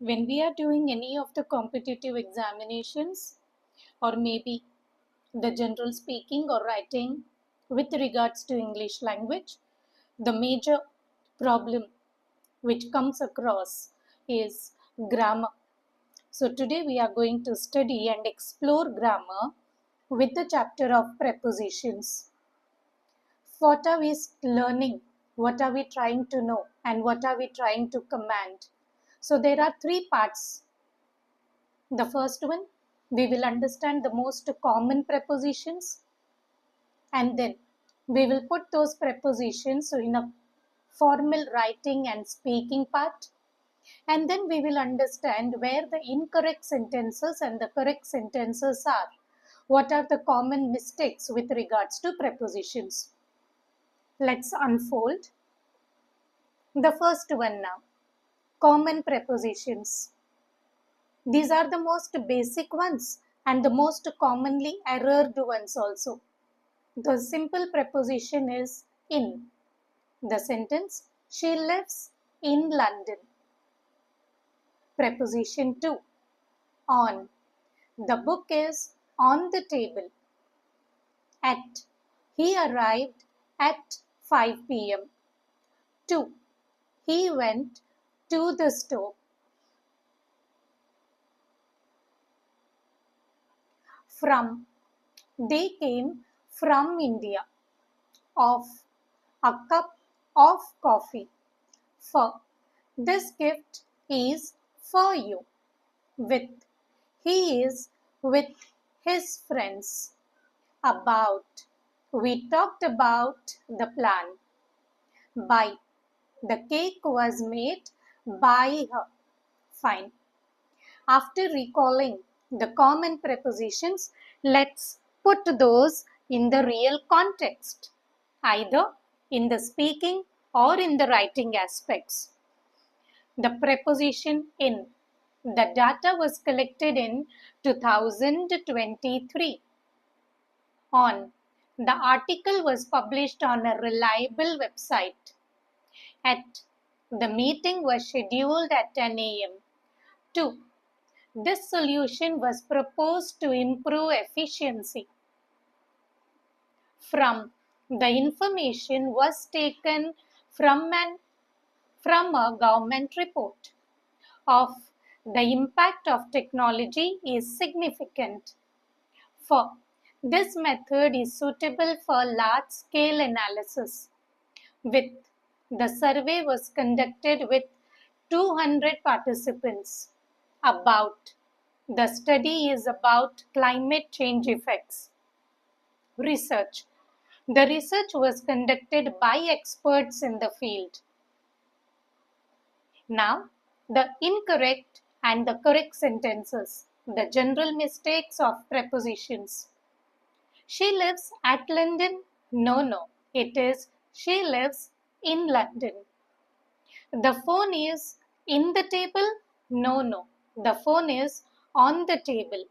When we are doing any of the competitive examinations or maybe the general speaking or writing with regards to English language, the major problem which comes across is grammar. So today we are going to study and explore grammar with the chapter of prepositions. What are we learning? What are we trying to know? And what are we trying to command? So there are three parts. The first one, we will understand the most common prepositions, and then we will put those prepositions in a formal writing and speaking part, and then we will understand where the incorrect sentences and the correct sentences are. What are the common mistakes with regards to prepositions? Let's unfold. The first one now, common prepositions. These are the most basic ones and the most commonly errored ones also. The simple preposition is in. The sentence, she lives in London. Preposition 2, on. The book is on the table. At. He arrived at 5 p.m. 2. He went to the store. From. They came from India. Of. A cup of coffee. For. This gift is for you. With. He is with his friends. About. We talked about the plan. By. The cake was made by her. Fine. After recalling the common prepositions, let's put those in the real context, either in the speaking or in the writing aspects. The preposition in. The data was collected in 2023. On. The article was published on a reliable website. At. The meeting was scheduled at 10 a.m. 2. This solution was proposed to improve efficiency. From. The information was taken from a government report. Of. The impact of technology is significant. For. This method is suitable for large-scale analysis. With. The survey was conducted with 200 participants. About. The study is about climate change effects. Research. The research was conducted by experts in the field. Now, the incorrect and the correct sentences. The general mistakes of prepositions. She lives at London. No. It is she lives in London. The phone is in the table. No. The phone is on the table.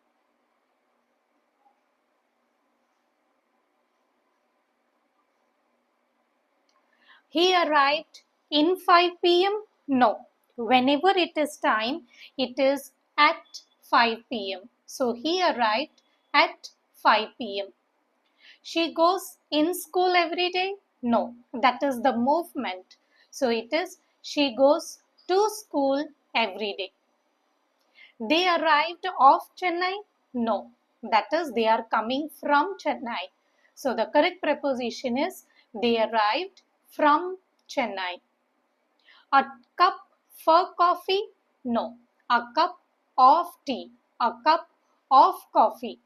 He arrived in 5 p.m. No. Whenever it is time, it is at 5 p.m. So he arrived at 5 p.m. She goes in school every day? No. That is the movement. So it is she goes to school every day. They arrived off Chennai? No. That is they are coming from Chennai. So the correct preposition is they arrived from Chennai. A cup for coffee? No. A cup of tea. A cup of coffee.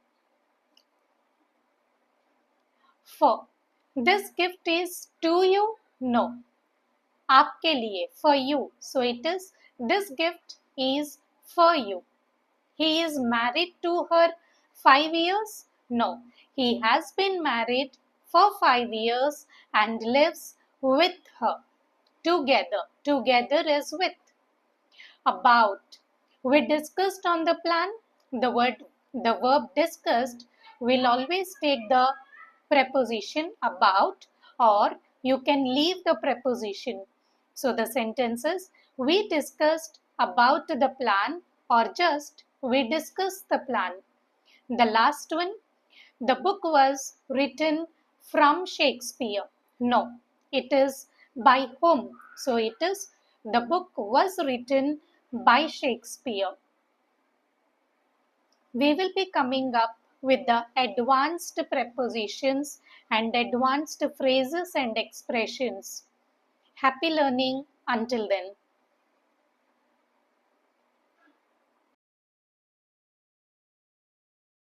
For. This gift is to you? No. आपके लिए, for you. So it is this gift is for you. He is married to her 5 years? No. He has been married for 5 years and lives with her. Together. Together is with. About. We discussed on the plan. The verb discussed will always take the preposition about, or you can leave the preposition. So the sentence is, we discussed about the plan, or just we discuss the plan. The last one, the book was written from Shakespeare. No, it is by whom? So it is the book was written by Shakespeare. We will be coming up with the advanced prepositions and advanced phrases and expressions. Happy learning until then.